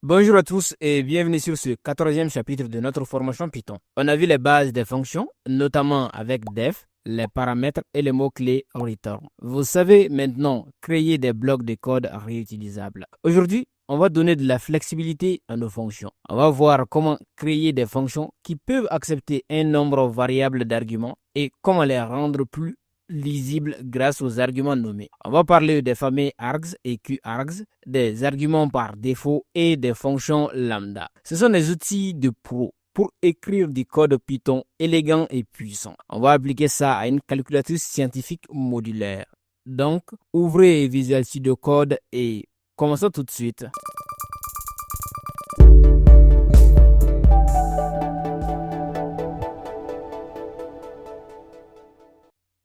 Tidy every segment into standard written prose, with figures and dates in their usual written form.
Bonjour à tous et bienvenue sur ce 14e chapitre de notre formation Python. On a vu les bases des fonctions, notamment avec def, les paramètres et les mots-clés return. Vous savez maintenant créer des blocs de code réutilisables. Aujourd'hui, on va donner de la flexibilité à nos fonctions. On va voir comment créer des fonctions qui peuvent accepter un nombre variable d'arguments et comment les rendre plus lisible grâce aux arguments nommés. On va parler des familles args et qargs, des arguments par défaut et des fonctions lambda. Ce sont des outils de pro pour écrire du code Python élégant et puissant. On va appliquer ça à une calculatrice scientifique modulaire. Donc, ouvrez Visual Studio Code et commençons tout de suite.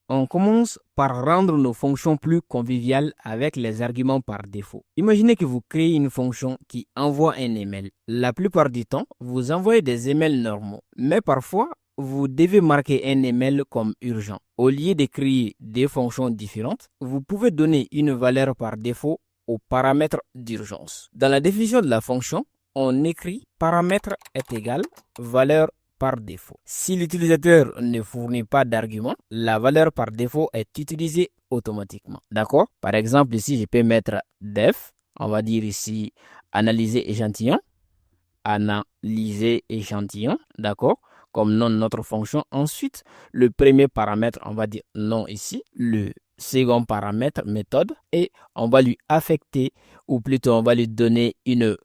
On commence par rendre nos fonctions plus conviviales avec les arguments par défaut. Imaginez que vous créez une fonction qui envoie un email. La plupart du temps, vous envoyez des emails normaux, mais parfois, vous devez marquer un email comme urgent. Au lieu de créer des fonctions différentes, vous pouvez donner une valeur par défaut au paramètre d'urgence. Dans la définition de la fonction, on écrit paramètre est égal valeur par défaut. Si l'utilisateur ne fournit pas d'argument, la valeur par défaut est utilisée automatiquement. D'accord? Par exemple, ici, je peux mettre def. On va dire ici analyser échantillon. Analyser échantillon. D'accord? Comme nom de notre fonction. Ensuite, le premier paramètre, on va dire nom ici. Le second paramètre, méthode. Et on va lui affecter, ou plutôt on va lui donner une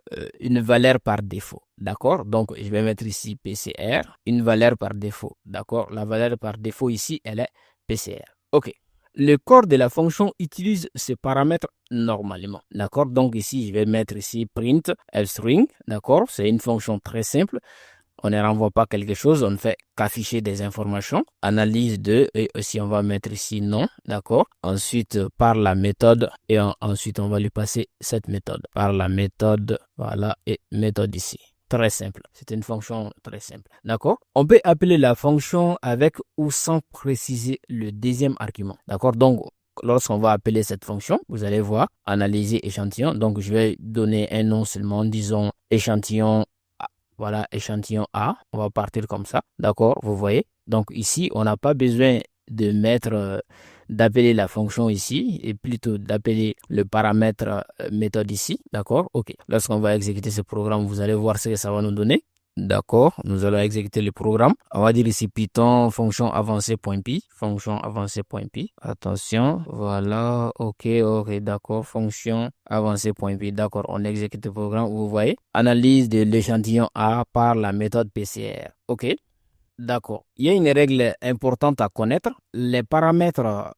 valeur par défaut. D'accord? Donc, je vais mettre ici PCR, une valeur par défaut. D'accord? La valeur par défaut ici, elle est PCR. OK. Le corps de la fonction utilise ce paramètre normalement. D'accord? Donc, ici, je vais mettre ici print string. D'accord? C'est une fonction très simple. On ne renvoie pas quelque chose, on ne fait qu'afficher des informations. Analyse de, et aussi on va mettre ici non, d'accord. Ensuite, par la méthode, et ensuite on va lui passer cette méthode. Par la méthode, voilà, et méthode ici. Très simple. C'est une fonction très simple. D'accord? On peut appeler la fonction avec ou sans préciser le deuxième argument. D'accord? Donc, lorsqu'on va appeler cette fonction, vous allez voir, analyser échantillon. Donc, je vais donner un nom seulement, disons échantillon. Voilà, échantillon A. On va partir comme ça. D'accord? Vous voyez? Donc, ici, on n'a pas besoin de mettre, d'appeler la fonction ici et plutôt d'appeler le paramètre méthode ici. D'accord? OK. Lorsqu'on va exécuter ce programme, vous allez voir ce que ça va nous donner. D'accord, nous allons exécuter le programme. On va dire ici Python fonction avancée.py. Fonction avancée.py. Attention, voilà, ok, d'accord, fonction avancée.py. D'accord, on exécute le programme. Vous voyez, analyse de l'échantillon A par la méthode PCR. Ok, d'accord. Il y a une règle importante à connaître. Les paramètres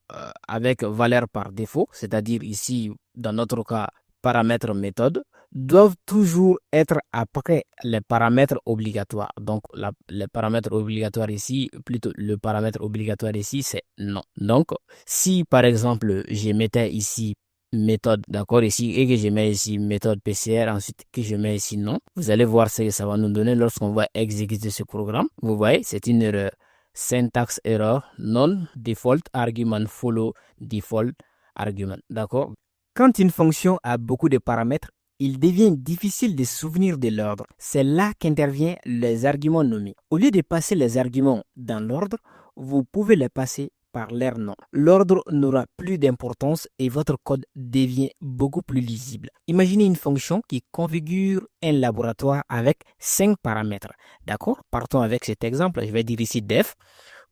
avec valeur par défaut, c'est-à-dire ici, dans notre cas, paramètres méthode, doivent toujours être après les paramètres obligatoires. Donc, les paramètres obligatoires ici, plutôt le paramètre obligatoire ici, c'est non. Donc, si par exemple, je mettais ici méthode, d'accord, ici, et que je mets ici méthode PCR, ensuite que je mets ici non, vous allez voir ce que ça va nous donner lorsqu'on va exécuter ce programme. Vous voyez, c'est une erreur. Syntax error, non default argument follow default argument. D'accord? Quand une fonction a beaucoup de paramètres, il devient difficile de se souvenir de l'ordre. C'est là qu'interviennent les arguments nommés. Au lieu de passer les arguments dans l'ordre, vous pouvez les passer par leur nom. L'ordre n'aura plus d'importance et votre code devient beaucoup plus lisible. Imaginez une fonction qui configure un laboratoire avec 5 paramètres. D'accord? Partons avec cet exemple. Je vais dire ici def.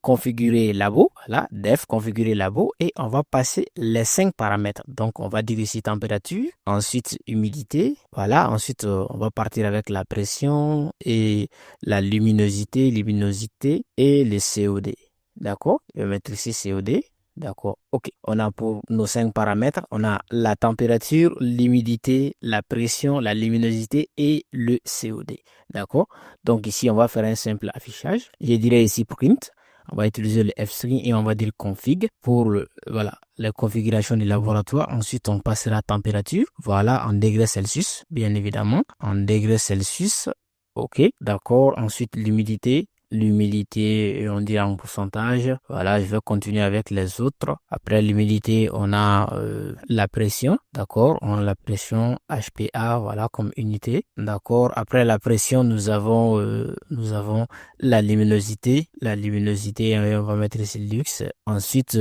Configurer labo, là, def, configurer labo, et on va passer les 5 paramètres. Donc, on va dire ici température, ensuite humidité, voilà, ensuite on va partir avec la pression et la luminosité et le COD. D'accord? Je vais mettre ici COD. D'accord. OK. On a pour nos 5 paramètres, on a la température, l'humidité, la pression, la luminosité et le COD. D'accord? Donc ici, on va faire un simple affichage. Je dirais ici print. On va utiliser le F-string et on va dire config pour voilà, la configuration du laboratoire. Ensuite, on passera la température. Voilà, en degrés Celsius, bien évidemment. En degrés Celsius. OK, d'accord. Ensuite, l'humidité. l'humidité, on dit en pourcentage. Voilà, je vais continuer avec les autres. Après l'humidité, on a la pression, d'accord? On a la pression HPA, voilà, comme unité, d'accord? Après la pression, nous avons la luminosité. La luminosité, on va mettre ici lux. Ensuite,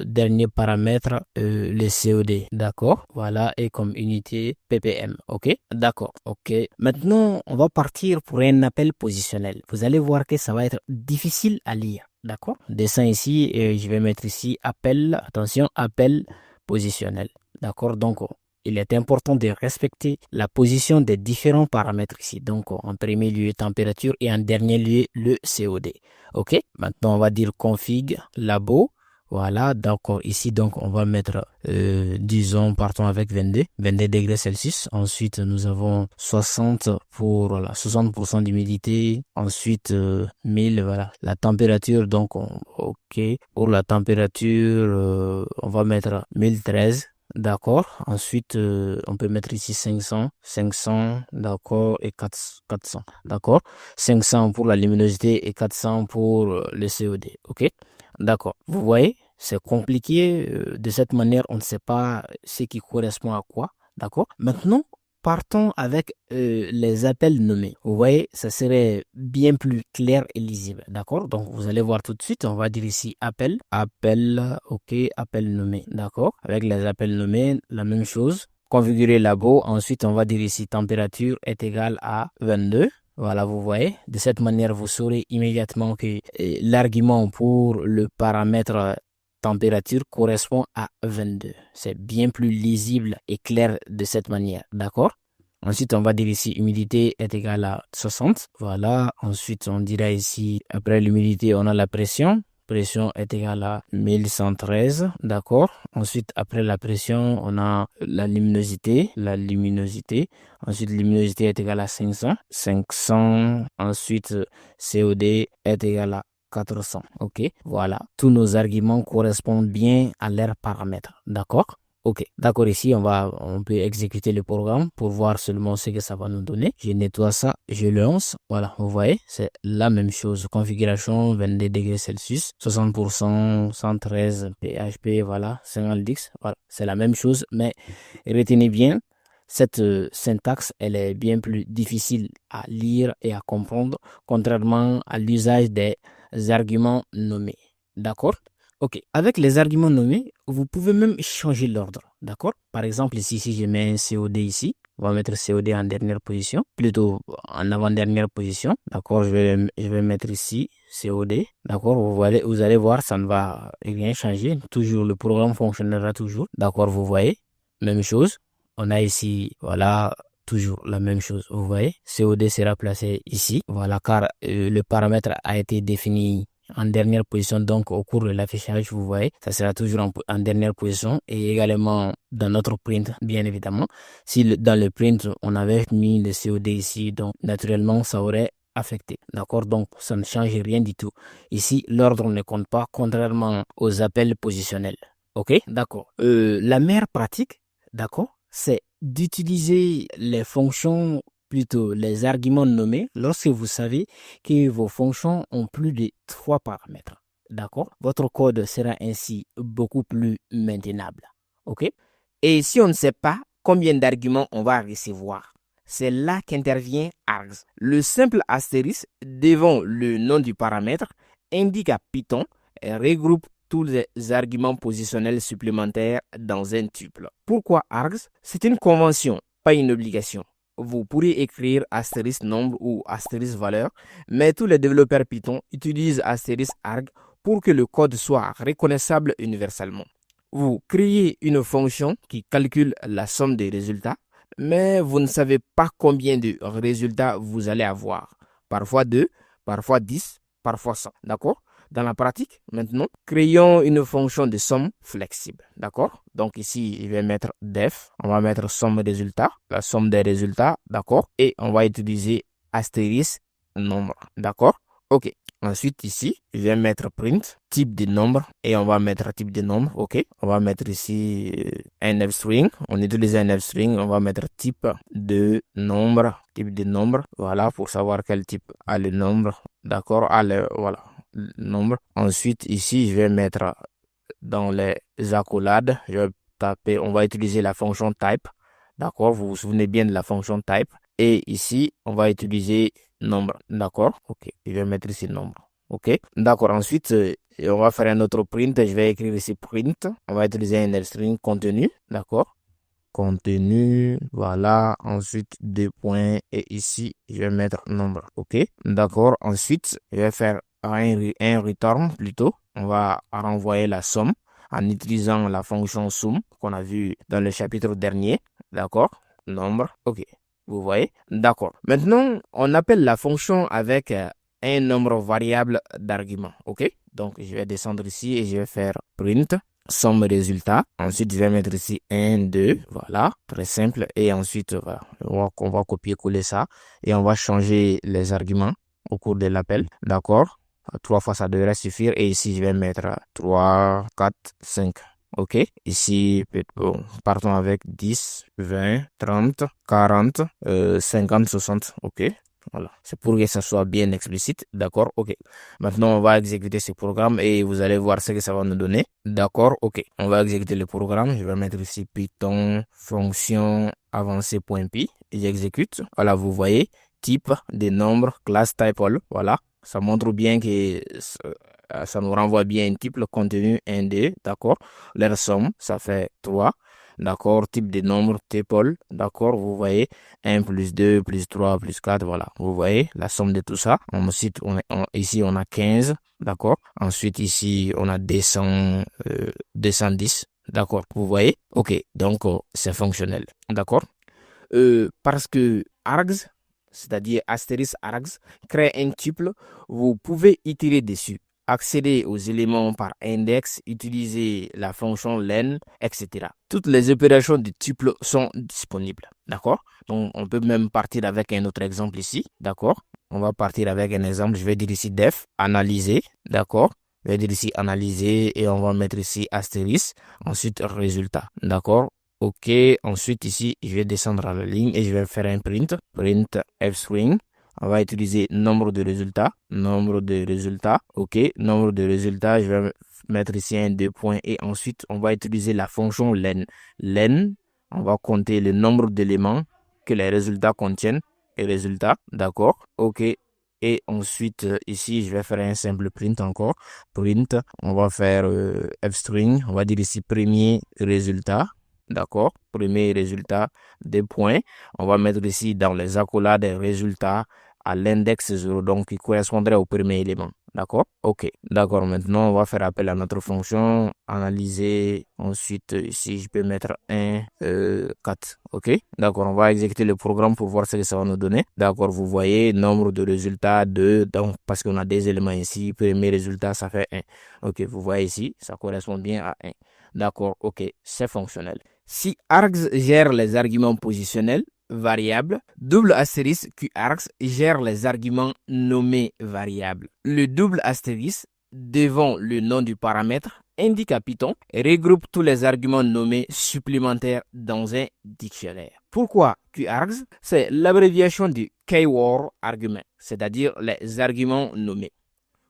dernier paramètre, le COD, d'accord? Voilà, et comme unité ppm, ok? D'accord, ok. Maintenant, on va partir pour un appel positionnel. Vous allez voir que ça va être difficile à lire, d'accord? Dessin ici, et je vais mettre ici appel, attention, appel positionnel, d'accord? Donc, il est important de respecter la position des différents paramètres ici. Donc, en premier lieu, température et en dernier lieu, le COD. OK? Maintenant, on va dire config, labo. Voilà, d'accord. Ici, donc, on va mettre, disons, partons avec 22 degrés Celsius. Ensuite, nous avons 60 pour, voilà, 60% d'humidité. Ensuite, 1000, voilà. La température, donc, OK. Pour la température, on va mettre 1013. D'accord. Ensuite, on peut mettre ici 500, d'accord, et 400, d'accord. 500 pour la luminosité et 400 pour le COD, ok. D'accord. Vous voyez, c'est compliqué. De cette manière, on ne sait pas ce qui correspond à quoi. D'accord. Maintenant, partons avec les appels nommés. Vous voyez, ça serait bien plus clair et lisible. D'accord. Donc, vous allez voir tout de suite. On va dire ici appel. Appel, ok, appel nommé. D'accord. Avec les appels nommés, la même chose. Configurer labo. Ensuite, on va dire ici température est égale à 22. Voilà, vous voyez. De cette manière, vous saurez immédiatement que l'argument pour le paramètre température correspond à 22. C'est bien plus lisible et clair de cette manière. D'accord? Ensuite, on va dire ici humidité est égale à 60. Voilà. Ensuite, on dira ici, après l'humidité, on a la pression. Pression est égale à 1113, d'accord. Ensuite, après la pression, on a la luminosité. Ensuite, luminosité est égale à 500. Ensuite, COD est égal à 400. OK. Voilà. Tous nos arguments correspondent bien à leurs paramètres. D'accord? OK. D'accord. Ici, on peut exécuter le programme pour voir seulement ce que ça va nous donner. Je nettoie ça. Je le lance. Voilà. Vous voyez, c'est la même chose. Configuration, 22 degrés Celsius, 60%, 113 PHP, voilà, 50 dix. Voilà. C'est la même chose, mais retenez bien, cette syntaxe, elle est bien plus difficile à lire et à comprendre, contrairement à l'usage des arguments nommés. D'accord? OK. Avec les arguments nommés, vous pouvez même changer l'ordre. D'accord? Par exemple, ici, si je mets un COD ici, on va mettre COD en dernière position, plutôt en avant-dernière position. D'accord? Je vais mettre ici COD. D'accord? Vous allez voir, ça ne va rien changer. Toujours, le programme fonctionnera toujours. D'accord? Vous voyez? Même chose. On a ici, voilà, toujours la même chose. Vous voyez? COD sera placé ici. Voilà, car le paramètre a été défini en dernière position, donc au cours de l'affichage, vous voyez, ça sera toujours en dernière position et également dans notre print, bien évidemment. Si dans le print, on avait mis le COD ici, donc naturellement, ça aurait affecté. D'accord? Donc, ça ne change rien du tout. Ici, l'ordre ne compte pas, contrairement aux appels positionnels. OK? D'accord. La meilleure pratique, d'accord, c'est d'utiliser les fonctions, plutôt les arguments nommés, lorsque vous savez que vos fonctions ont plus de 3 paramètres. D'accord? Votre code sera ainsi beaucoup plus maintenable. OK? Et si on ne sait pas combien d'arguments on va recevoir, c'est là qu'intervient args. Le simple astérisque devant le nom du paramètre indique à Python et regroupe tous les arguments positionnels supplémentaires dans un tuple. Pourquoi args? C'est une convention, pas une obligation. Vous pourrez écrire astérisque nombre ou astérisque valeur, mais tous les développeurs Python utilisent astérisque arg pour que le code soit reconnaissable universellement. Vous créez une fonction qui calcule la somme des résultats, mais vous ne savez pas combien de résultats vous allez avoir. Parfois 2, parfois 10, parfois 100. D'accord? Dans la pratique, maintenant, créons une fonction de somme flexible. D'accord? Donc ici, je vais mettre def. On va mettre somme résultats, la somme des résultats. D'accord? Et on va utiliser astérisque nombre. D'accord? OK. Ensuite, ici, je vais mettre print, type de nombre, et on va mettre type de nombre, ok. On va mettre ici un f-string, on utilise un f-string, on va mettre type de nombre, voilà, pour savoir quel type a le nombre, d'accord, voilà, le nombre. Ensuite, ici, je vais mettre dans les accolades, je vais taper, on va utiliser la fonction type, d'accord, vous vous souvenez bien de la fonction type. Et ici, on va utiliser nombre, d'accord, ok, je vais mettre ici nombre, ok, d'accord. Ensuite, on va faire un autre print, je vais écrire ici print, on va utiliser un string contenu, d'accord, contenu, voilà, ensuite deux points et ici je vais mettre nombre, ok, d'accord. Ensuite je vais faire un return plutôt, on va renvoyer la somme en utilisant la fonction sum qu'on a vu dans le chapitre dernier, d'accord, nombre, ok, vous voyez, d'accord. Maintenant on appelle la fonction avec un nombre variable d'arguments, ok, donc je vais descendre ici et je vais faire print somme résultat. Ensuite, je vais mettre ici 1, 2, voilà, très simple. Et ensuite, voilà, on va copier-coller ça et on va changer les arguments au cours de l'appel, d'accord? 3 fois, ça devrait suffire. Et ici, je vais mettre 3, 4, 5. OK. Ici, bon, partons avec 10, 20, 30, 40, 50, 60. OK. Voilà, c'est pour que ça soit bien explicite. D'accord, ok. Maintenant, on va exécuter ce programme et vous allez voir ce que ça va nous donner. D'accord, ok. On va exécuter le programme. Je vais mettre ici Python fonction avancée.py et j'exécute. Voilà, vous voyez, type des nombres, class type all. Voilà, ça montre bien que ça nous renvoie bien un type, le contenu 1, 2. D'accord, leur somme, ça fait 3. D'accord, type de nombre, tuple, d'accord, vous voyez, 1 plus 2 plus 3 plus 4, voilà, vous voyez la somme de tout ça. Ensuite, ici, on a 15, d'accord. Ensuite, ici, on a 210, d'accord, vous voyez. Ok, donc, c'est fonctionnel, d'accord. Parce que args, c'est-à-dire astérisque args, crée un tuple, vous pouvez itérer dessus, accéder aux éléments par index, utiliser la fonction len, etc. Toutes les opérations du tuple sont disponibles, d'accord? Donc, on peut même partir avec un autre exemple ici, d'accord? On va partir avec un exemple, je vais dire ici def, analyser, d'accord? Je vais dire ici analyser et on va mettre ici astérisque, ensuite résultat, d'accord? Ok, ensuite ici, je vais descendre à la ligne et je vais faire un print, print f-string. On va utiliser nombre de résultats, ok, nombre de résultats, je vais mettre ici un deux points et ensuite, on va utiliser la fonction len. Len, on va compter le nombre d'éléments que les résultats contiennent et résultats, d'accord, ok. Et ensuite, ici, je vais faire un simple print encore. Print, on va faire f-string, on va dire ici premier résultat. D'accord, premier résultat, des points. On va mettre ici dans les accolades des résultats à l'index 0, donc qui correspondrait au premier élément. D'accord, ok. D'accord, maintenant on va faire appel à notre fonction, analyser. Ensuite, ici, je peux mettre 1, 4. Ok, d'accord, on va exécuter le programme pour voir ce que ça va nous donner. D'accord, vous voyez, nombre de résultats 2, donc parce qu'on a des éléments ici. Premier résultat, ça fait 1. Ok, vous voyez ici, ça correspond bien à 1. D'accord, ok, c'est fonctionnel. Si args gère les arguments positionnels, variables, double astérisque QArgs gère les arguments nommés variables. Le double astérisque devant le nom du paramètre indique à Python et regroupe tous les arguments nommés supplémentaires dans un dictionnaire. Pourquoi QArgs? C'est l'abréviation du keyword argument, c'est-à-dire les arguments nommés.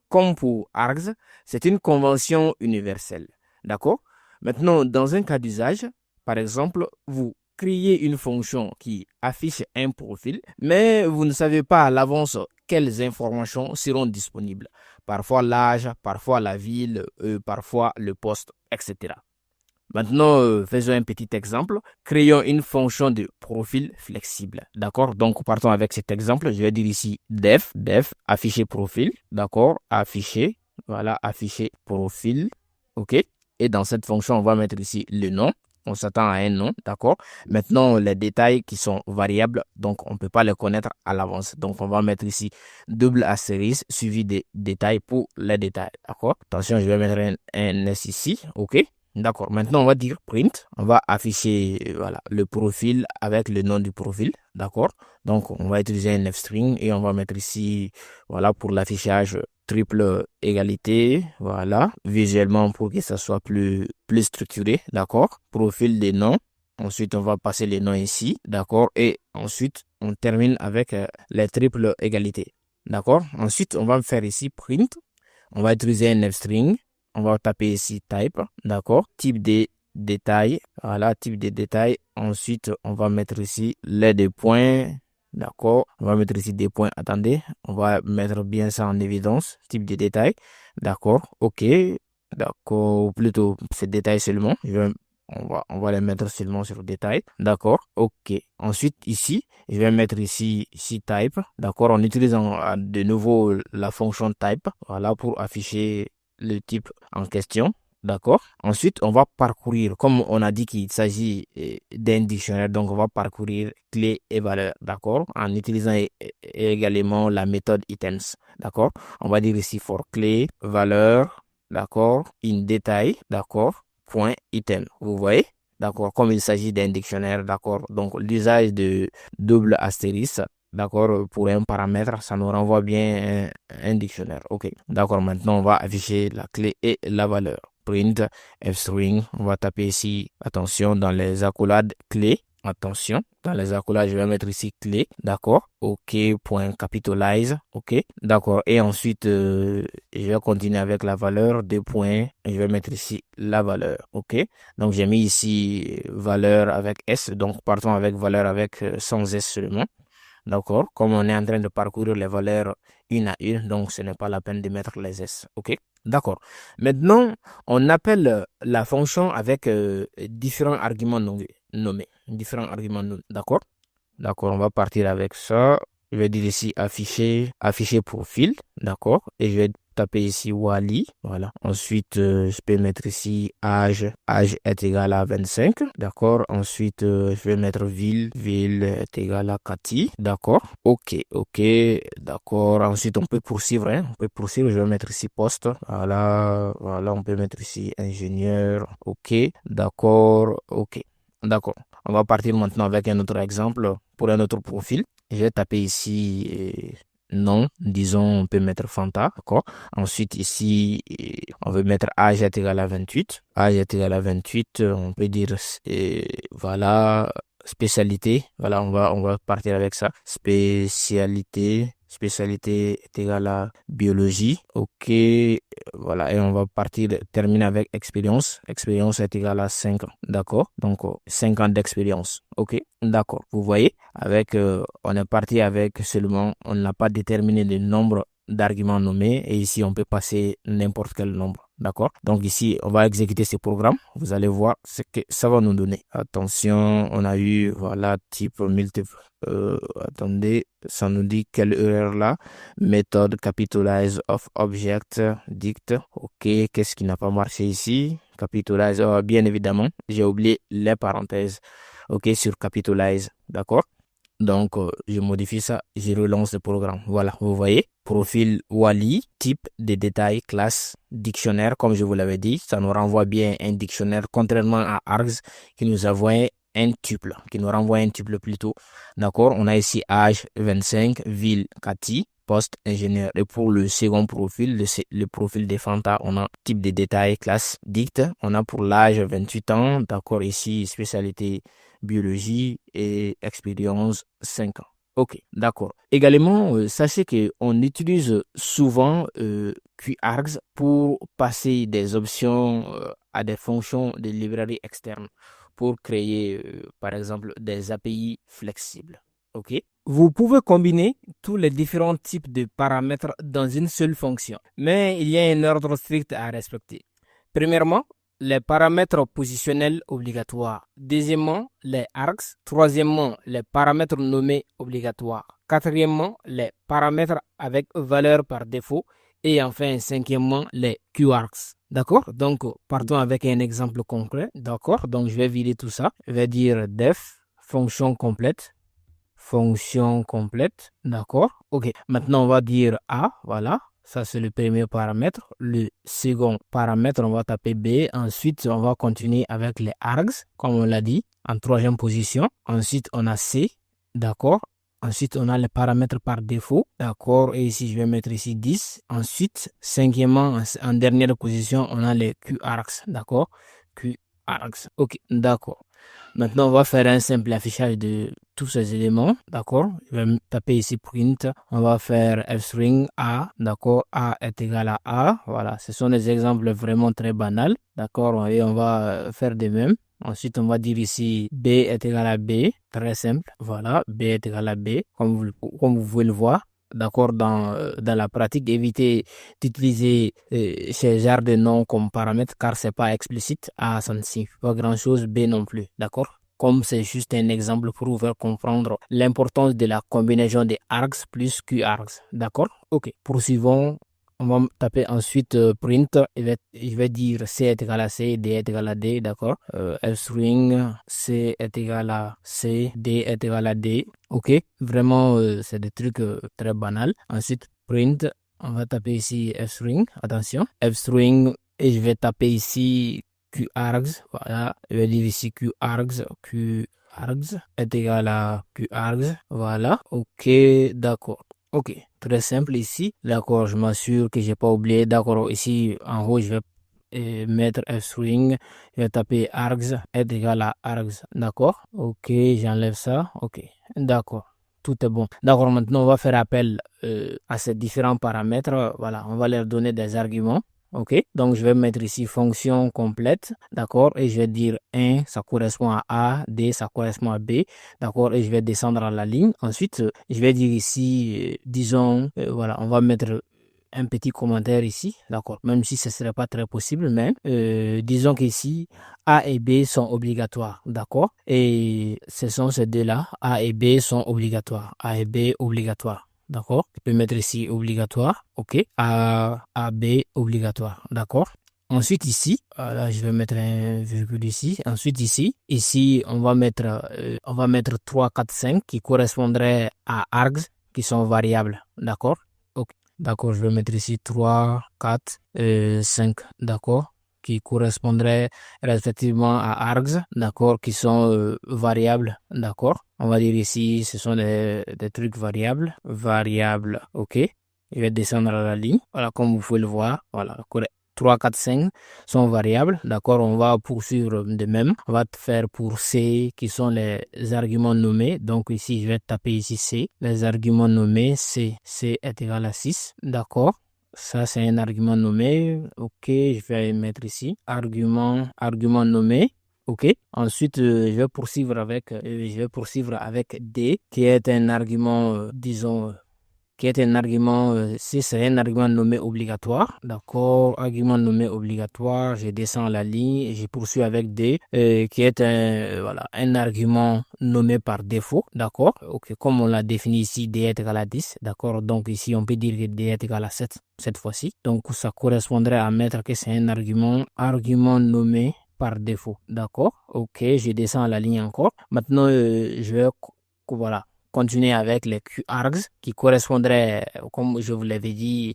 Comme pour args, c'est une convention universelle. D'accord? Maintenant, dans un cas d'usage, par exemple, vous créez une fonction qui affiche un profil, mais vous ne savez pas à l'avance quelles informations seront disponibles. Parfois l'âge, parfois la ville, parfois le poste, etc. Maintenant, faisons un petit exemple. Créons une fonction de profil flexible. D'accord? Donc, partons avec cet exemple. Je vais dire ici def, afficher profil. D'accord? Afficher. Voilà, afficher profil. OK? Et dans cette fonction, on va mettre ici le nom. On s'attend à un nom. D'accord? Maintenant, les détails qui sont variables, donc on ne peut pas les connaître à l'avance. Donc, on va mettre ici double astérisque suivi des détails pour les détails. D'accord? Attention, je vais mettre un S ici. OK? D'accord. Maintenant, on va dire print. On va afficher voilà, le profil avec le nom du profil. D'accord. Donc, on va utiliser un f-string et on va mettre ici, voilà, pour l'affichage triple égalité. Voilà. Visuellement, pour que ça soit plus structuré. D'accord. Profil des noms. Ensuite, on va passer les noms ici. D'accord. Et ensuite, on termine avec les triples égalités. D'accord? Ensuite, on va faire ici print. On va utiliser un f-string. On va taper ici type. D'accord? Type des détails. Voilà, type des détails. Ensuite, on va mettre ici les deux points. D'accord? On va mettre ici des points. Attendez. On va mettre bien ça en évidence. Type des détails. D'accord? OK. D'accord. Ou plutôt, ces détails seulement. On va les mettre seulement sur détail. D'accord. OK. Ensuite, ici, je vais mettre ici type. D'accord. En utilisant de nouveau la fonction type. Voilà, pour afficher le type en question. D'accord. Ensuite, on va parcourir, comme on a dit qu'il s'agit d'un dictionnaire, donc on va parcourir clés et valeurs. D'accord. En utilisant également la méthode items. D'accord. On va dire ici for clé, valeur. D'accord. In détail. D'accord. Point item. Vous voyez? D'accord. Comme il s'agit d'un dictionnaire. D'accord. Donc, l'usage de double astérisque. D'accord. Pour un paramètre, ça nous renvoie bien un dictionnaire. OK. D'accord. Maintenant, on va afficher la clé et la valeur. Print f-string. On va taper ici, attention, dans les accolades clés. Attention, dans les accolades, je vais mettre ici clé, d'accord, OK, point capitalize, OK, d'accord, et ensuite, je vais continuer avec la valeur, deux points, et je vais mettre ici la valeur, OK, donc j'ai mis ici valeur avec S, donc partons avec valeur avec sans S seulement, d'accord, comme on est en train de parcourir les valeurs une à une, donc ce n'est pas la peine de mettre les S, OK. D'accord. Maintenant, on appelle la fonction avec différents arguments nommés. Différents arguments nommés. D'accord? D'accord, on va partir avec ça. Je vais dire ici afficher profil. D'accord? Et je vais taper ici Wally. Voilà. Ensuite, je peux mettre ici âge. Âge est égal à 25. D'accord? Ensuite, je vais mettre ville. Ville est égal à Cathy. D'accord? OK. D'accord. Ensuite, on peut poursuivre. On peut poursuivre. Je vais mettre ici poste. Voilà. Voilà. On peut mettre ici ingénieur. OK. D'accord. OK. D'accord. On va partir maintenant avec un autre exemple pour un autre profil. Je vais taper ici nom, disons, on peut mettre Fanta, d'accord. Ensuite, ici, on veut mettre âge est égal à 28. Âge est égal à 28, on peut dire, voilà, spécialité. Voilà, on va partir avec ça. Spécialité est égal à biologie. OK, voilà, et on va terminer avec expérience. Expérience est égale à 5 ans. D'accord? Donc, 5 ans d'expérience. OK? D'accord. Vous voyez, on est parti avec seulement, on n'a pas déterminé le nombre d'arguments nommés et ici, on peut passer n'importe quel nombre. D'accord? Donc ici, on va exécuter ce programme. Vous allez voir ce que ça va nous donner. Attention, on a eu, voilà, type multiple. Attendez, ça nous dit quelle erreur là. Méthode capitalize of object dict. OK, qu'est-ce qui n'a pas marché ici? Capitalize, bien évidemment, j'ai oublié les parenthèses. OK, sur capitalize, d'accord? Donc, je modifie ça, je relance le programme. Voilà, vous voyez, profil Wally, type de détail, classe, dictionnaire, comme je vous l'avais dit, ça nous renvoie bien un dictionnaire, contrairement à args qui nous envoie un tuple, plutôt. D'accord, on a ici âge 25, ville Cathy, poste ingénieur. Et pour le second profil, le profil de Fanta, on a type de détail, classe, dict. On a pour l'âge 28 ans, d'accord, ici, spécialité biologie et expérience 5 ans. OK, d'accord. Également, sachez qu'on utilise souvent QArgs pour passer des options à des fonctions de librairie externe pour créer, par exemple, des API flexibles. OK? Vous pouvez combiner tous les différents types de paramètres dans une seule fonction, mais il y a un ordre strict à respecter. Premièrement, les paramètres positionnels obligatoires. Deuxièmement, les args. Troisièmement, les paramètres nommés obligatoires. Quatrièmement, les paramètres avec valeur par défaut. Et enfin, cinquièmement, les QArgs. D'accord? Donc, partons avec un exemple concret. D'accord? Donc, je vais vider tout ça. Je vais dire def, fonction complète. D'accord? OK. Maintenant, on va dire A. Voilà. Ça, c'est le premier paramètre. Le second paramètre, on va taper B. Ensuite, on va continuer avec les args, comme on l'a dit, en troisième position. Ensuite, on a C. D'accord? Ensuite, on a les paramètres par défaut. D'accord? Et ici, je vais mettre ici 10. Ensuite, cinquièmement, en dernière position, on a les QArgs. D'accord? args. Ok, d'accord. Maintenant, on va faire un simple affichage de tous ces éléments, d'accord? Je vais taper ici print. On va faire fstring A, d'accord? A est égal à A. Voilà, ce sont des exemples vraiment très banals, d'accord? Et on va faire de même. Ensuite, on va dire ici B est égal à B. Très simple. Voilà, B est égal à B, comme vous pouvez le voir. D'accord, dans la pratique, évitez d'utiliser ces genres de noms comme paramètres car c'est pas explicite. A, ça ne signifie pas grand-chose. B non plus. D'accord? Comme c'est juste un exemple pour vous faire comprendre l'importance de la combinaison des args plus qargs. D'accord? Ok. Poursuivons. On va taper ensuite print. Je vais dire C est égal à C, D est égal à D. D'accord? String, C est égal à C, D est égal à D. Ok? Vraiment, c'est des trucs très banals. Ensuite, print. On va taper ici fstring. Attention. Fstring. Et je vais taper ici qargs. Voilà. Je vais dire ici qargs. Qargs est égal à qargs. Voilà. Ok. D'accord. Ok, très simple ici. D'accord, je m'assure que j'ai pas oublié. D'accord, ici en haut, je vais mettre fstring. Je vais taper args est égal à args. D'accord. Ok, j'enlève ça. Ok, d'accord. Tout est bon. D'accord, maintenant on va faire appel à ces différents paramètres. Voilà, on va leur donner des arguments. Ok, donc je vais mettre ici fonction complète, d'accord, et je vais dire 1, ça correspond à A, D, ça correspond à B, d'accord, et je vais descendre à la ligne. Ensuite, je vais dire ici, disons, voilà, on va mettre un petit commentaire ici, d'accord, même si ce ne serait pas très possible, mais disons qu'ici, A et B sont obligatoires, d'accord, et ce sont ces deux-là, A et B sont obligatoires, A et B obligatoires. D'accord. Je peux mettre ici obligatoire. OK. A, B obligatoire. D'accord. Ensuite ici, là je vais mettre un virgule ici. Ensuite ici on va mettre 3, 4, 5 qui correspondraient à args qui sont variables. D'accord. OK. D'accord, je vais mettre ici 3, 4, 5. D'accord, qui correspondraient respectivement à args, d'accord, qui sont variables, d'accord. On va dire ici, ce sont des trucs variables, ok. Je vais descendre à la ligne, voilà, comme vous pouvez le voir, voilà, 3, 4, 5 sont variables, d'accord, on va poursuivre de même, on va faire pour C qui sont les arguments nommés, donc ici je vais taper ici C, les arguments nommés, C est égal à 6, d'accord. Ça, c'est un argument nommé. OK, je vais mettre ici. Argument nommé. OK. Ensuite, je vais poursuivre avec D, qui est un argument, si c'est un argument nommé obligatoire, d'accord, argument nommé obligatoire, je descends la ligne et je poursuis avec D, qui est un argument nommé par défaut, d'accord, ok, comme on l'a défini ici, D est égal à 10, d'accord, donc ici on peut dire que D est égal à 7 cette fois-ci, donc ça correspondrait à mettre que c'est un argument nommé par défaut, d'accord, ok, je descends la ligne encore, maintenant je vais, voilà, continuer avec les qargs qui correspondraient, comme je vous l'avais dit,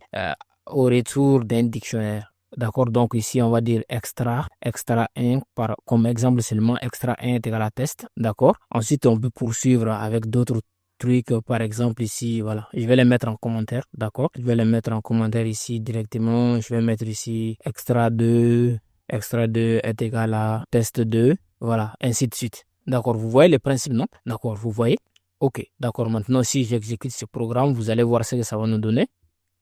au retour d'un dictionnaire. D'accord, donc ici on va dire extra 1, comme exemple seulement, extra 1 est égal à test. D'accord, ensuite on peut poursuivre avec d'autres trucs, par exemple ici, voilà, je vais les mettre en commentaire. D'accord, je vais les mettre en commentaire ici directement. Je vais mettre ici extra 2 est égal à test 2, voilà, ainsi de suite. D'accord, vous voyez le principe, non? D'accord, vous voyez? Ok, d'accord. Maintenant, si j'exécute ce programme, vous allez voir ce que ça va nous donner.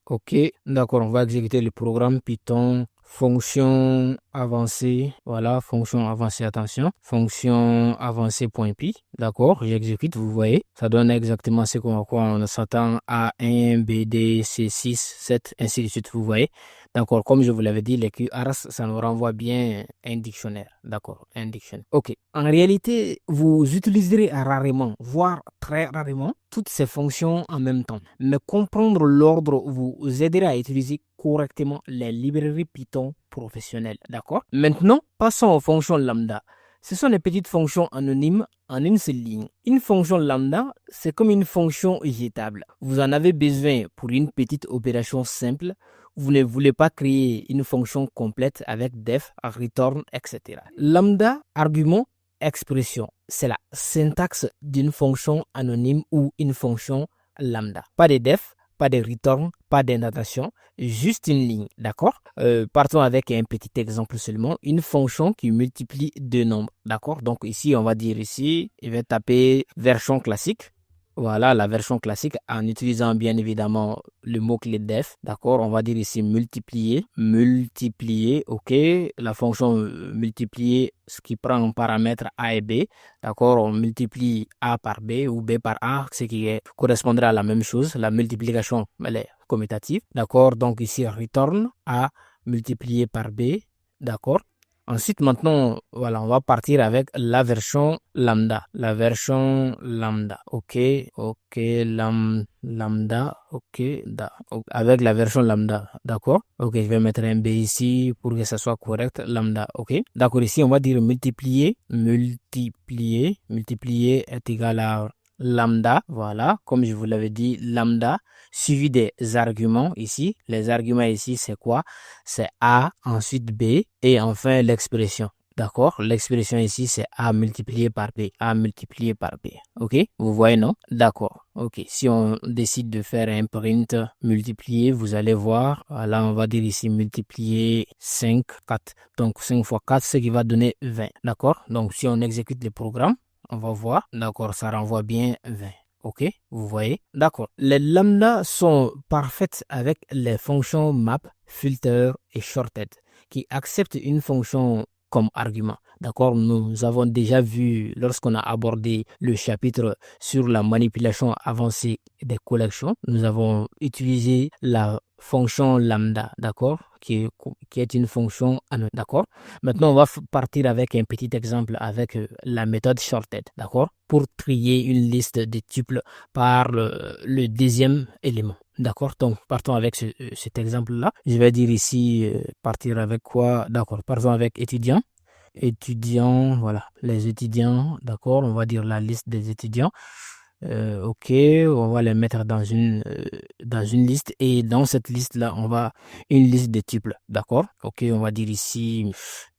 Ok, d'accord. On va exécuter le programme Python, fonction avancée. Voilà, fonction avancée, attention. Fonction avancée.py. D'accord, j'exécute, vous voyez. Ça donne exactement ce qu'on on s'attend à A1, BD, C6, 7, ainsi de suite, vous voyez. D'accord, comme je vous l'avais dit, les QRs, ça nous renvoie bien un dictionnaire. D'accord, un dictionnaire. Ok, en réalité, vous utiliserez rarement, voire très rarement, toutes ces fonctions en même temps. Mais comprendre l'ordre vous aidera à utiliser correctement les librairies Python professionnelles. D'accord? Maintenant, passons aux fonctions lambda. Ce sont des petites fonctions anonymes en une seule ligne. Une fonction lambda, c'est comme une fonction éjectable. Vous en avez besoin pour une petite opération simple. Vous ne voulez pas créer une fonction complète avec def, return, etc. Lambda, argument, expression. C'est la syntaxe d'une fonction anonyme ou une fonction lambda. Pas de def, pas de return, pas d'indentation, juste une ligne, d'accord? Partons avec un petit exemple seulement, une fonction qui multiplie deux nombres, d'accord? Donc ici, on va dire ici, je vais taper version classique. Voilà, la version classique en utilisant bien évidemment le mot-clé def. D'accord, on va dire ici multiplier. Multiplier, ok. La fonction multiplier, ce qui prend en paramètre A et B. D'accord, on multiplie A par B ou B par A, ce qui correspondra à la même chose. La multiplication, elle est commutative. D'accord, donc ici, return A multiplié par B. D'accord. Ensuite, maintenant, voilà, on va partir avec la version lambda. La version lambda. OK, OK, lambda, OK, avec la version lambda. D'accord? OK, je vais mettre un B ici pour que ça soit correct. Lambda, OK. D'accord, ici, on va dire multiplier. Multiplier est égal à lambda. Voilà, comme je vous l'avais dit, lambda suivi des arguments ici. Les arguments ici, c'est quoi? C'est A, ensuite B, et enfin l'expression. D'accord? L'expression ici, c'est A multiplié par B. A multiplié par B. OK? Vous voyez, non? D'accord. OK. Si on décide de faire un print multiplié, vous allez voir. Là, on va dire ici multiplier 5, 4. Donc, 5 fois 4, ce qui va donner 20. D'accord? Donc, si on exécute le programme, on va voir. D'accord, ça renvoie bien 20. OK, vous voyez? D'accord. Les lambda sont parfaites avec les fonctions map, filter et shorted qui acceptent une fonction comme argument. D'accord, nous avons déjà vu lorsqu'on a abordé le chapitre sur la manipulation avancée des collections, nous avons utilisé la fonction lambda, d'accord, qui est une fonction anonyme, d'accord. Maintenant, on va partir avec un petit exemple avec la méthode shorted, d'accord, pour trier une liste de tuples par le deuxième élément. D'accord, donc partons avec cet exemple-là. Je vais dire ici, partir avec quoi? D'accord, partons avec étudiants. Étudiants, voilà, les étudiants, d'accord, on va dire la liste des étudiants. OK, on va les mettre dans une liste et dans cette liste-là, on va une liste de tuples, d'accord? OK, on va dire ici,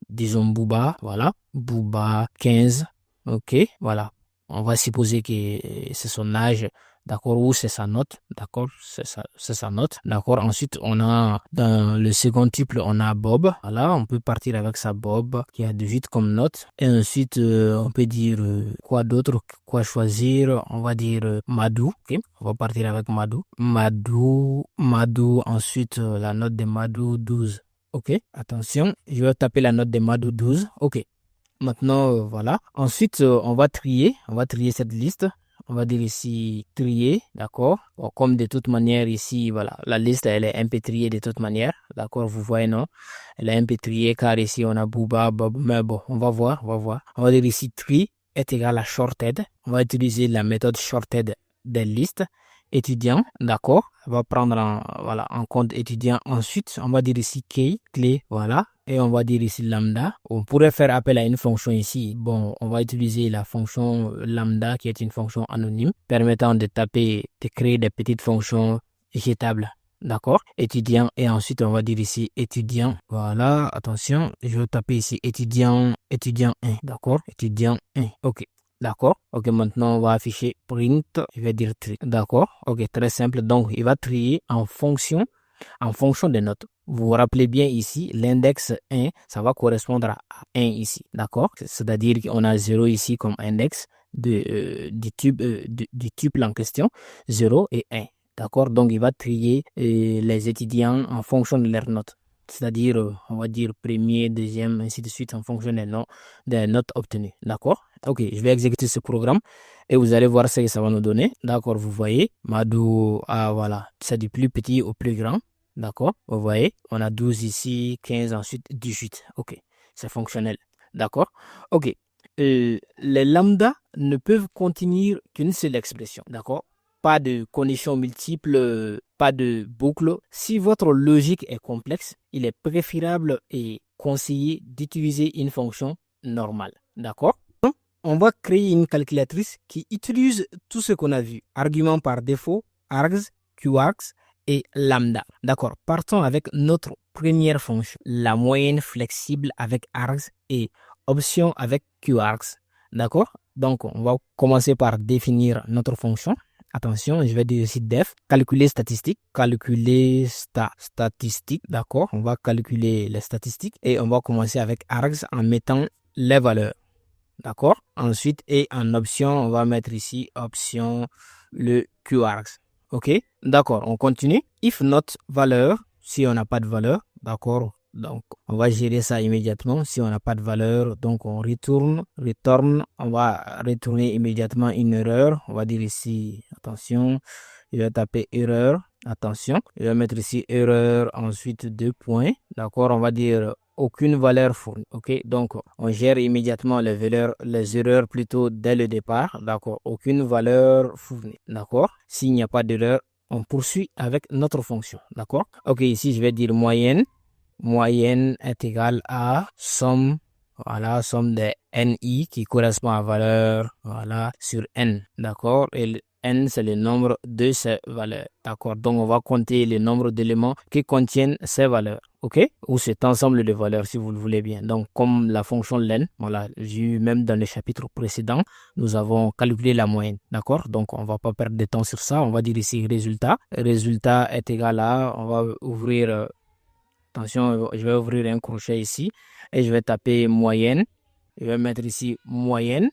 disons Booba, voilà, Booba 15, OK, voilà. On va supposer que c'est son âge, d'accord, ou c'est sa note, d'accord, c'est sa note, d'accord. Ensuite, on a dans le second tuple, on a Bob, voilà, on peut partir avec sa Bob qui a 18 comme note. Et ensuite, on peut dire quoi d'autre, quoi choisir, on va dire Madou, ok, on va partir avec Madou. Madou, ensuite la note de Madou 12. Ok, attention, je vais taper la note de Madou 12, ok. Maintenant, voilà. Ensuite, on va trier cette liste. On va dire ici trier, d'accord. Bon, comme de toute manière ici, voilà, la liste elle est un peu triée de toute manière, d'accord. Vous voyez non, elle est un peu triée car ici on a Booba, Bob, mais bon, on va voir. On va dire ici tree est égal à shorted. On va utiliser la méthode shorted des listes. Étudiant, d'accord. On va prendre en compte étudiant. Ensuite, on va dire ici key, clé, voilà. Et on va dire ici lambda. On pourrait faire appel à une fonction ici. Bon, on va utiliser la fonction lambda qui est une fonction anonyme permettant de créer des petites fonctions jetables. D'accord? Étudiant. Et ensuite, on va dire ici étudiant. Voilà. Attention. Je vais taper ici étudiant 1. D'accord? Étudiant 1. OK. D'accord. OK, maintenant, on va afficher print. Je vais dire tri. D'accord. OK, très simple. Donc, il va trier en fonction des notes. Vous vous rappelez bien ici, l'index 1, ça va correspondre à 1 ici. D'accord? C'est-à-dire qu'on a 0 ici comme index du tuple en question. 0 et 1. D'accord? Donc, il va trier les étudiants en fonction de leurs notes. C'est-à-dire, on va dire premier, deuxième, ainsi de suite, en fonction des notes obtenues. D'accord? OK, je vais exécuter ce programme et vous allez voir ce que ça va nous donner. D'accord, vous voyez, Madou, voilà, c'est du plus petit au plus grand. D'accord, vous voyez, on a 12 ici, 15, ensuite 18. OK, c'est fonctionnel. D'accord? OK, les lambda ne peuvent contenir qu'une seule expression. D'accord? Pas de conditions multiples, pas de boucle. Si votre logique est complexe, il est préférable et conseillé d'utiliser une fonction normale. D'accord? On va créer une calculatrice qui utilise tout ce qu'on a vu. Argument par défaut, args, qargs et lambda. D'accord. Partons avec notre première fonction. La moyenne flexible avec args et option avec qargs. D'accord. Donc, on va commencer par définir notre fonction. Attention, je vais dire ici def, calculer statistique, statistique, d'accord? On va calculer les statistiques et on va commencer avec args en mettant les valeurs, d'accord? Ensuite, et en option, on va mettre ici option le QArgs, ok? D'accord, on continue. If not valeur, si on n'a pas de valeur, d'accord? Donc, on va gérer ça immédiatement. Si on n'a pas de valeur, donc on return, on va retourner immédiatement une erreur. On va dire ici, attention, je vais taper erreur, attention, je vais mettre ici erreur, ensuite 2 points, d'accord, on va dire aucune valeur fournie, ok, donc on gère immédiatement les erreurs plutôt dès le départ, d'accord, aucune valeur fournie, d'accord, s'il n'y a pas d'erreur, on poursuit avec notre fonction, d'accord, ok, ici je vais dire moyenne est égale à somme, voilà, somme des NI qui correspond à valeur, voilà, sur N, d'accord, et N, c'est le nombre de ces valeurs, d'accord, donc on va compter le nombre d'éléments qui contiennent ces valeurs, ok, ou cet ensemble de valeurs si vous le voulez bien, donc comme la fonction len, voilà, même dans le chapitre précédent, nous avons calculé la moyenne, d'accord, donc on va pas perdre de temps sur ça, on va dire ici résultat est égal à, on va ouvrir, attention, je vais ouvrir un crochet ici et je vais taper moyenne. Je vais mettre ici moyenne.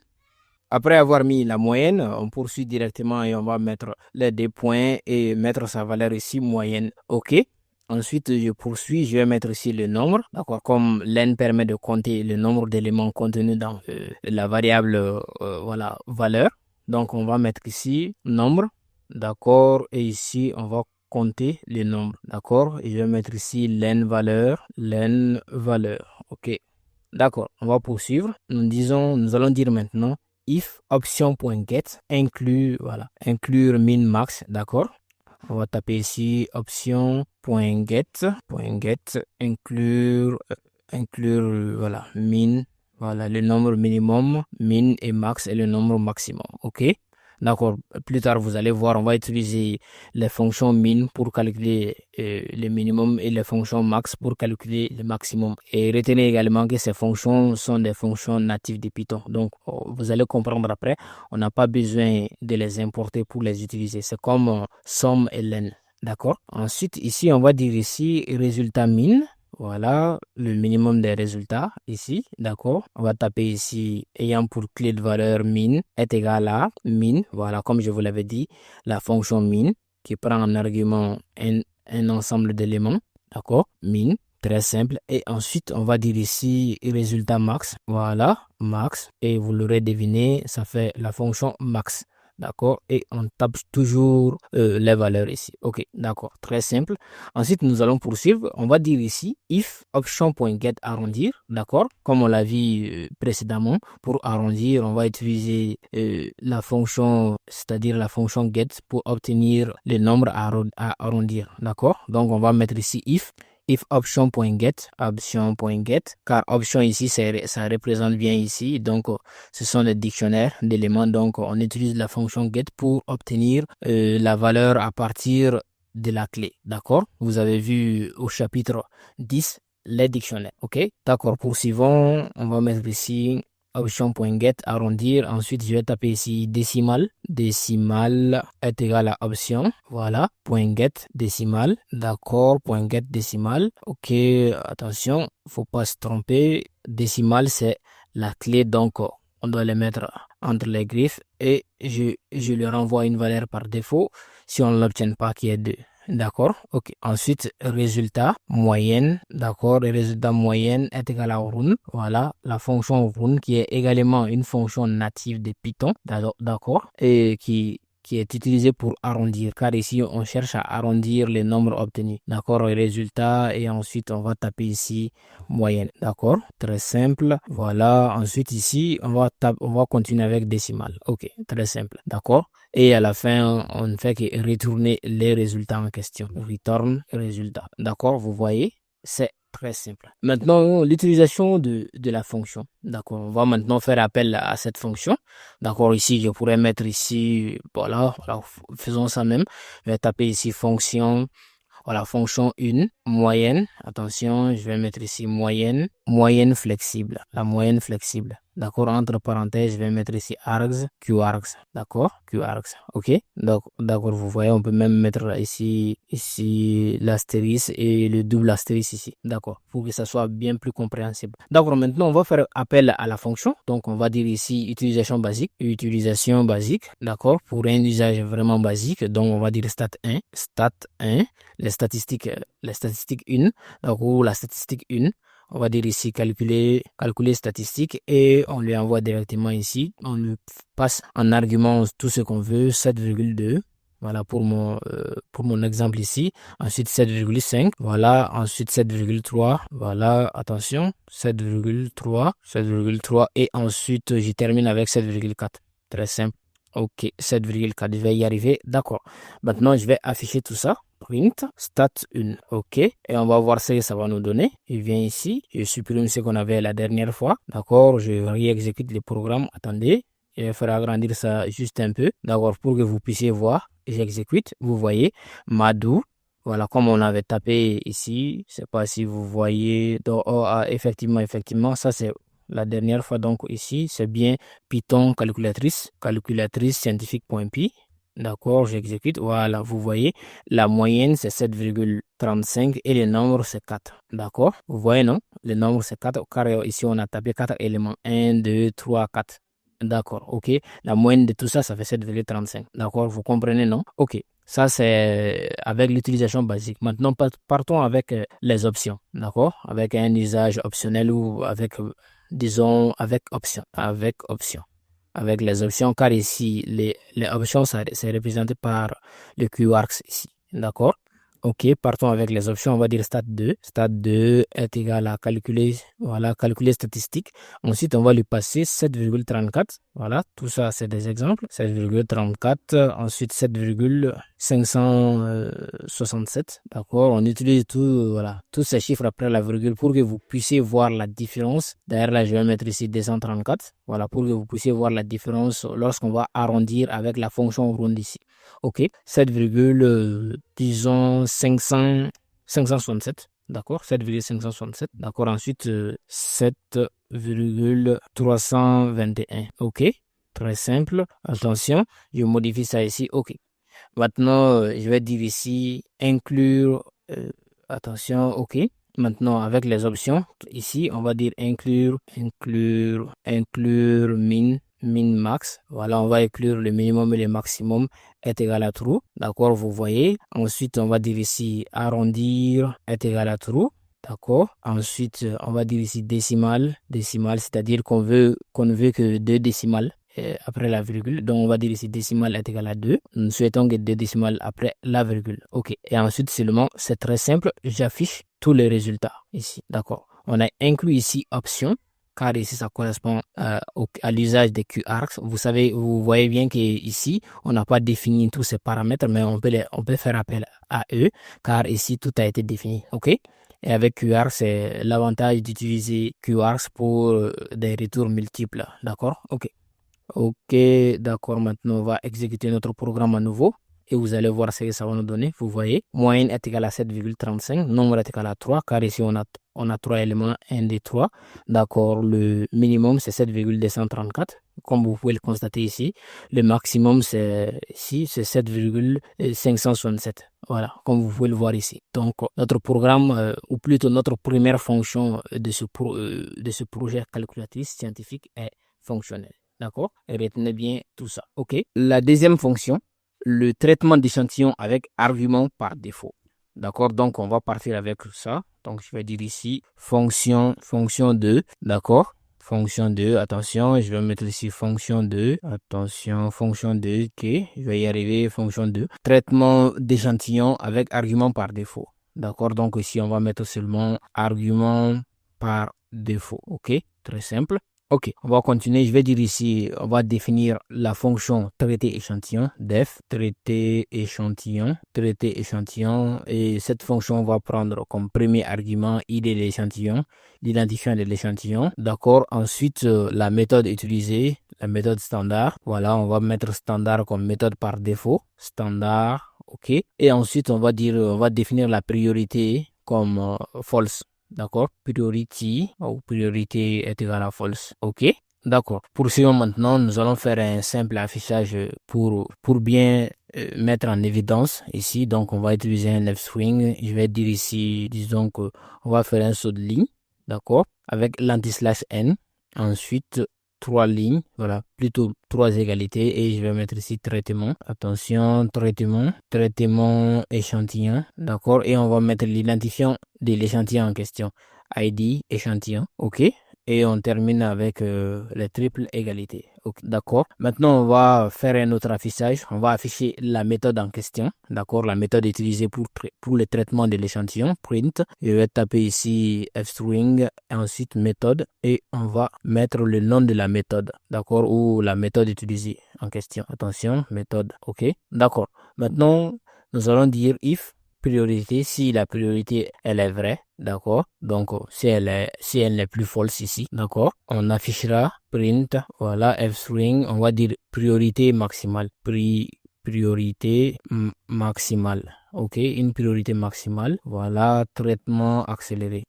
Après avoir mis la moyenne, on poursuit directement et on va mettre les 2 points et mettre sa valeur ici moyenne. OK. Ensuite, je poursuis, je vais mettre ici le nombre. D'accord. Comme len permet de compter le nombre d'éléments contenus dans la variable voilà, valeur. Donc, on va mettre ici nombre. D'accord. Et ici, on va compter les nombres, d'accord? Et je vais mettre ici len valeur, ok? D'accord, on va poursuivre. Nous allons dire maintenant if option.get inclure min max, d'accord? On va taper ici option.get, inclure, voilà, min, voilà, le nombre minimum, min et max est le nombre maximum, ok? D'accord. Plus tard, vous allez voir, on va utiliser les fonctions min pour calculer le minimum et les fonctions max pour calculer le maximum. Et retenez également que ces fonctions sont des fonctions natives de Python. Donc, vous allez comprendre après, on n'a pas besoin de les importer pour les utiliser. C'est comme somme et len. D'accord. Ensuite, ici, on va dire ici résultat min. Voilà le minimum des résultats ici, d'accord? On va taper ici ayant pour clé de valeur min est égal à min, voilà, comme je vous l'avais dit, la fonction min qui prend en argument un ensemble d'éléments, d'accord? Min, très simple. Et ensuite, on va dire ici résultat max, voilà, max, et vous l'aurez deviné, ça fait la fonction max. D'accord, et on tape toujours les valeurs ici. Ok, d'accord, très simple. Ensuite, nous allons poursuivre. On va dire ici if option.get arrondir, d'accord, comme on l'a vu précédemment. Pour arrondir, on va utiliser la fonction, c'est-à-dire la fonction get pour obtenir le nombre à arrondir, d'accord. Donc, on va mettre ici if option.get, car option ici, ça représente bien ici, donc ce sont les dictionnaires d'éléments, donc on utilise la fonction get pour obtenir la valeur à partir de la clé, d'accord? Vous avez vu au chapitre 10 les dictionnaires, ok? D'accord, poursuivons, on va mettre ici option.get arrondir, ensuite je vais taper ici décimal est égal à option, voilà, .get décimal, d'accord, .get décimal, ok, attention, faut pas se tromper, décimal c'est la clé, donc on doit les mettre entre les griffes et je leur renvoie une valeur par défaut si on ne l'obtient pas qui est 2. D'accord, ok. Ensuite, résultat, moyenne, d'accord, le résultat moyenne est égal à run, voilà, la fonction run qui est également une fonction native de Python, d'accord, et qui est utilisée pour arrondir, car ici, on cherche à arrondir les nombres obtenus, d'accord, le résultat, et ensuite, on va taper ici moyenne, d'accord, très simple, voilà, ensuite ici, on va continuer avec décimal, ok, très simple, d'accord. Et à la fin, on ne fait que retourner les résultats en question. Return résultat. D'accord, vous voyez, c'est très simple. Maintenant, l'utilisation de la fonction. D'accord, on va maintenant faire appel à cette fonction. D'accord, ici, je pourrais mettre ici, voilà, faisons ça même. Je vais taper ici fonction. Voilà, fonction 1, moyenne. Attention, je vais mettre ici moyenne flexible. La moyenne flexible. D'accord, entre parenthèses, je vais mettre ici args, qargs, d'accord, qargs, ok. Donc, d'accord, vous voyez, on peut même mettre ici l'astérisque et le double astérisque ici, d'accord, pour que ça soit bien plus compréhensible. D'accord, maintenant, on va faire appel à la fonction. Donc, on va dire ici utilisation basique, d'accord, pour un usage vraiment basique. Donc, on va dire stat1, les statistiques 1, donc, ou la statistique 1. On va dire ici calculer statistique et on lui envoie directement ici. On lui passe en argument tout ce qu'on veut, 7,2. Voilà pour mon exemple ici. Ensuite 7,5. Voilà. Ensuite 7,3. Voilà. Attention. 7,3. Et ensuite je termine avec 7,4. Très simple. Ok. 7,4. Je vais y arriver. D'accord. Maintenant je vais afficher tout ça. Print stat1, ok, et on va voir ce que ça va nous donner. Je viens ici, je supprime ce qu'on avait la dernière fois, d'accord, je réexécute le programme, attendez, je vais faire agrandir ça juste un peu, d'accord, pour que vous puissiez voir. J'exécute, vous voyez, Madou, voilà, comme on avait tapé ici, je sais pas si vous voyez, donc, effectivement, ça c'est la dernière fois, donc ici, c'est bien Python calculatrice scientifique.py. D'accord, j'exécute. Voilà, vous voyez, la moyenne c'est 7,35 et le nombre c'est 4. D'accord, vous voyez, non? Le nombre c'est 4, car ici on a tapé 4 éléments. 1, 2, 3, 4. D'accord, ok. La moyenne de tout ça, ça fait 7,35. D'accord, vous comprenez, non? Ok. Ça, c'est avec l'utilisation basique. Maintenant, partons avec les options. D'accord? Avec un usage optionnel ou avec, disons, avec option. Avec les options, car ici, les options, c'est représenté par le QArgs ici. D'accord? Ok, partons avec les options. On va dire stat2. Stat2 est égal à calculer, voilà, calculer statistique. Ensuite, on va lui passer 7,34. Voilà, tout ça, c'est des exemples. 7,34. Ensuite, 7,567. D'accord, on utilise voilà, tous ces chiffres après la virgule pour que vous puissiez voir la différence. D'ailleurs, là, je vais mettre ici 234. Voilà, pour que vous puissiez voir la différence lorsqu'on va arrondir avec la fonction ronde ici. Ok, 7, disons 567, d'accord, 7,567, d'accord, ensuite 7,321, ok, très simple, attention, je modifie ça ici, ok. Maintenant, je vais dire ici inclure, attention, ok. Maintenant, avec les options, ici, on va dire inclure min max. Voilà, on va inclure le minimum et le maximum est égal à true. D'accord, vous voyez. Ensuite, on va dire ici arrondir est égal à true. D'accord. Ensuite, on va dire ici décimal, c'est-à-dire qu'on ne veut que 2 décimales après la virgule. Donc, on va dire ici décimal est égal à 2. Nous souhaitons que 2 décimales après la virgule. OK. Et ensuite, seulement, c'est très simple. J'affiche tous les résultats ici. D'accord. On a inclus ici option, car ici, ça correspond à l'usage des QArgs. Vous voyez bien qu'ici, on n'a pas défini tous ces paramètres, mais on peut faire appel à eux, car ici, tout a été défini. OK? Et avec QArgs, c'est l'avantage d'utiliser QArgs pour des retours multiples. D'accord? OK. Ok, d'accord. Maintenant, on va exécuter notre programme à nouveau. Et vous allez voir ce que ça va nous donner. Vous voyez, moyenne est égale à 7,35, nombre est égal à 3, car ici on a 3 éléments, 1, 2, 3. D'accord, le minimum c'est 7,234, comme vous pouvez le constater ici. Le maximum c'est 7,567. Voilà, comme vous pouvez le voir ici. Donc, notre programme, ou plutôt notre première fonction de ce projet calculatrice scientifique est fonctionnelle. D'accord? Retenez bien tout ça. OK. La deuxième fonction, le traitement d'échantillons avec argument par défaut. D'accord? Donc, on va partir avec ça. Donc, je vais dire ici fonction 2. D'accord? Fonction 2. Attention, je vais mettre ici fonction 2. Attention, fonction 2. OK. Je vais y arriver. Fonction 2. Traitement d'échantillons avec argument par défaut. D'accord? Donc, ici, on va mettre seulement argument par défaut. OK? Très simple. Ok, on va continuer. Je vais dire ici, on va définir la fonction traité échantillon, def, traité échantillon, et cette fonction va prendre comme premier argument ID de l'échantillon, l'identifiant de l'échantillon. D'accord, ensuite la méthode utilisée, la méthode standard. Voilà, on va mettre standard comme méthode par défaut, standard, ok. Et ensuite on va définir la priorité comme false. D'accord, priority ou priorité est égal à false. OK. D'accord. Poursuivons maintenant. Nous allons faire un simple affichage pour bien mettre en évidence ici. Donc, on va utiliser un left string. Je vais dire ici, disons que on va faire un saut de ligne. D'accord. Avec l'anti-slash n. Ensuite, trois lignes. Voilà. Plutôt trois égalités. Et je vais mettre ici traitement. Attention, traitement échantillon. D'accord. Et on va mettre l'identifiant de l'échantillon en question. ID échantillon. OK. Et on termine avec les triples égalités. Okay, d'accord. Maintenant, on va faire un autre affichage. On va afficher la méthode en question. D'accord. La méthode utilisée pour le traitement de l'échantillon. Print. Je vais taper ici fstring. Ensuite, méthode. Et on va mettre le nom de la méthode. D'accord. Ou la méthode utilisée en question. Attention, méthode. OK. D'accord. Maintenant, nous allons dire if priorité, si la priorité elle est vraie, d'accord, donc si elle n'est plus false ici, d'accord, on affichera print, voilà, fstring, on va dire priorité maximale, priorité maximale, ok, une priorité maximale, voilà, traitement accéléré,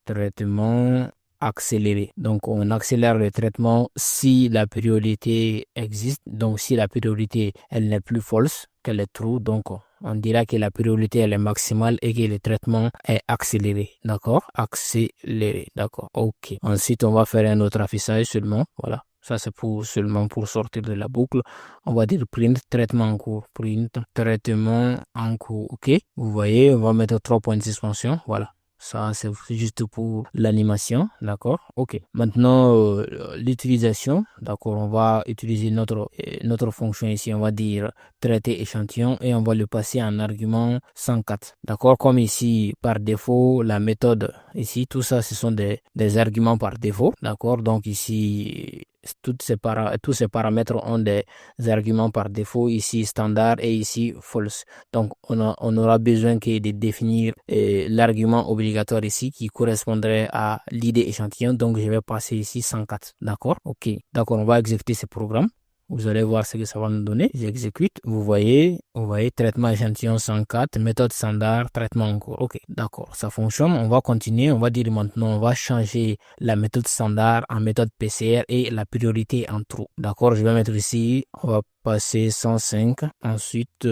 donc on accélère le traitement si la priorité existe, donc si la priorité elle n'est plus false, qu'elle est true, donc on dira que la priorité elle est maximale et que le traitement est accéléré, d'accord, accéléré, d'accord, ok. Ensuite on va faire un autre affichage seulement, voilà. Ça, c'est seulement pour sortir de la boucle. On va dire print, traitement en cours. Print, traitement en cours. OK. Vous voyez, on va mettre 3 points de suspension. Voilà. Ça, c'est juste pour l'animation, d'accord? OK. Maintenant, l'utilisation, d'accord? On va utiliser notre fonction ici. On va dire traiter échantillon et on va le passer en argument 104, d'accord? Comme ici, par défaut, la méthode, ici, tout ça, ce sont des arguments par défaut, d'accord? Donc ici, tous ces paramètres ont des arguments par défaut, ici standard et ici false. Donc, on aura besoin de définir l'argument obligatoire ici qui correspondrait à l'idée échantillon. Donc, je vais passer ici 104. D'accord? OK. D'accord, on va exécuter ce programme. Vous allez voir ce que ça va nous donner. J'exécute. Vous voyez, traitement échantillon 104, méthode standard, traitement en cours. OK, d'accord, ça fonctionne. On va continuer. On va dire maintenant, on va changer la méthode standard en méthode PCR et la priorité en true. D'accord, je vais mettre ici, on va passer 105. Ensuite,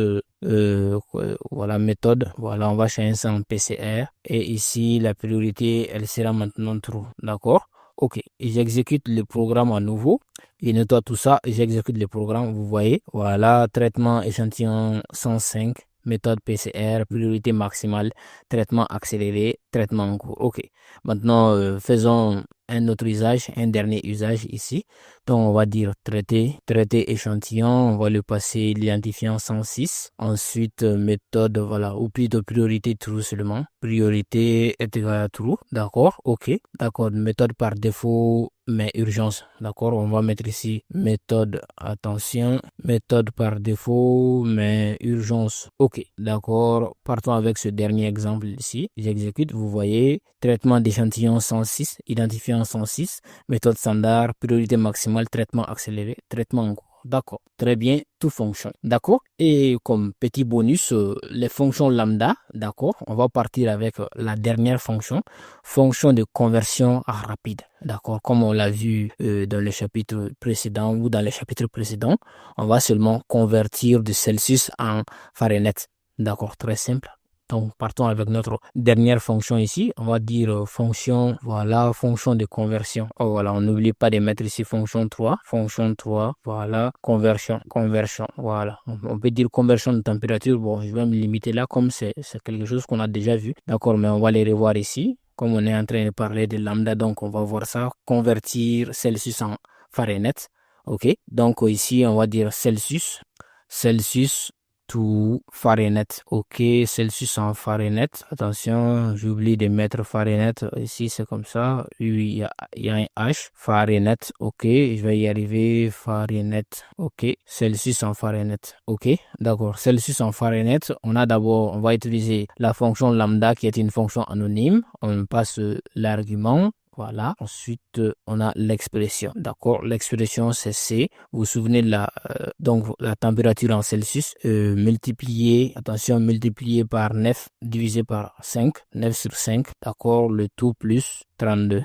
voilà, méthode. Voilà, on va changer ça en PCR. Et ici, la priorité, elle sera maintenant true. D'accord? OK, j'exécute le programme à nouveau. Il nettoie tout ça, j'exécute le programme, vous voyez. Voilà, traitement échantillon 105, méthode PCR, priorité maximale, traitement accéléré, traitement en cours. OK, maintenant, faisons un autre usage, un dernier usage ici. Donc, on va dire traiter échantillon, on va le passer l'identifiant 106. Ensuite, méthode, voilà, ou plutôt priorité true seulement. Priorité est égale à true, d'accord, OK, d'accord, méthode par défaut, mais urgence, d'accord, on va mettre ici méthode, attention, méthode par défaut, mais urgence, OK, d'accord, partons avec ce dernier exemple ici, j'exécute, vous voyez, traitement d'échantillon 106, identifiant 106, méthode standard, priorité maximale, traitement accéléré, traitement en cours. D'accord, très bien, tout fonctionne. D'accord, et comme petit bonus, les fonctions lambda, d'accord, on va partir avec la dernière fonction de conversion rapide. D'accord, comme on l'a vu dans le chapitre précédent ou dans les chapitres précédents, on va seulement convertir de Celsius en Fahrenheit. D'accord, très simple. Donc, partons avec notre dernière fonction ici. On va dire fonction, voilà, fonction de conversion. Oh, voilà, on n'oublie pas de mettre ici fonction 3, voilà, conversion, voilà. On peut dire conversion de température. Bon, je vais me limiter là comme c'est quelque chose qu'on a déjà vu. D'accord, mais on va les revoir ici. Comme on est en train de parler de lambda, donc on va voir ça. Convertir Celsius en Fahrenheit. OK, donc ici, on va dire Celsius to Fahrenheit. OK, Celsius en Fahrenheit. Attention, j'oublie de mettre Fahrenheit. Ici, c'est comme ça. Il y a un H. Fahrenheit. OK, je vais y arriver. Fahrenheit. OK, Celsius en Fahrenheit. OK, d'accord. Celsius en Fahrenheit. On va utiliser la fonction lambda qui est une fonction anonyme. On passe l'argument. Voilà. Ensuite, on a l'expression. D'accord. L'expression, c'est C. Vous vous souvenez de donc, la température en Celsius, multiplié par 9 divisé par 5. 9 sur 5. D'accord. Le tout plus 32.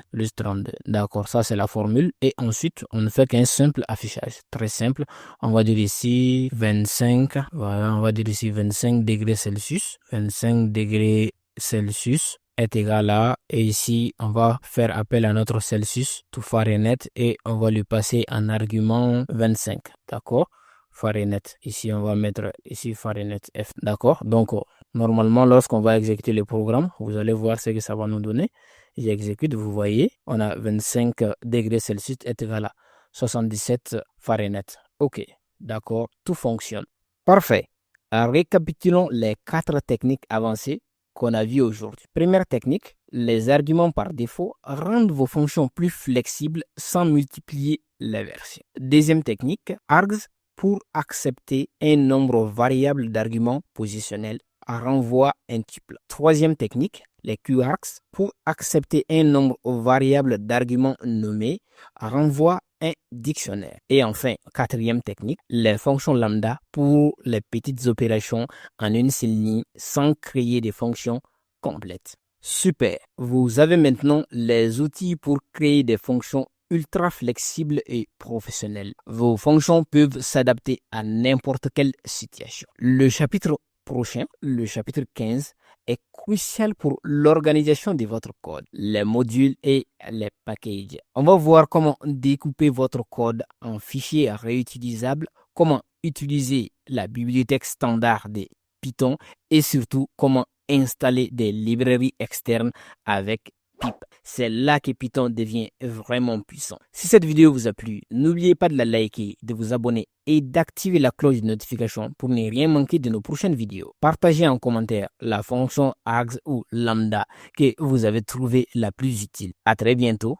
D'accord. Ça, c'est la formule. Et ensuite, on ne fait qu'un simple affichage. Très simple. On va dire ici 25. Voilà. On va dire ici 25 degrés Celsius. 25 degrés Celsius est égal à, et ici, on va faire appel à notre Celsius to Fahrenheit et on va lui passer un argument 25. D'accord? Fahrenheit. Ici, on va mettre ici Fahrenheit F. D'accord? Donc, normalement, lorsqu'on va exécuter le programme, vous allez voir ce que ça va nous donner. J'exécute, vous voyez, on a 25 degrés Celsius est égal à 77 Fahrenheit. OK. D'accord? Tout fonctionne. Parfait. Récapitulons les 4 techniques avancées qu'on a vues aujourd'hui. Première technique, les arguments par défaut rendent vos fonctions plus flexibles sans multiplier les versions. Deuxième technique, args pour accepter un nombre variable d'arguments positionnels renvoie un tuple. Troisième technique, les qargs pour accepter un nombre variable d'arguments nommés renvoie un dictionnaire. Et enfin, quatrième technique, les fonctions lambda pour les petites opérations en une seule ligne sans créer des fonctions complètes. Super! Vous avez maintenant les outils pour créer des fonctions ultra flexibles et professionnelles. Vos fonctions peuvent s'adapter à n'importe quelle situation. Le chapitre prochain, le chapitre 15, est crucial pour l'organisation de votre code, les modules et les packages. On va voir comment découper votre code en fichiers réutilisables, comment utiliser la bibliothèque standard de Python et surtout comment installer des librairies externes avec pip. C'est là que Python devient vraiment puissant. Si cette vidéo vous a plu, n'oubliez pas de la liker, de vous abonner et d'activer la cloche de notification pour ne rien manquer de nos prochaines vidéos. Partagez en commentaire la fonction args ou lambda que vous avez trouvé la plus utile. À très bientôt.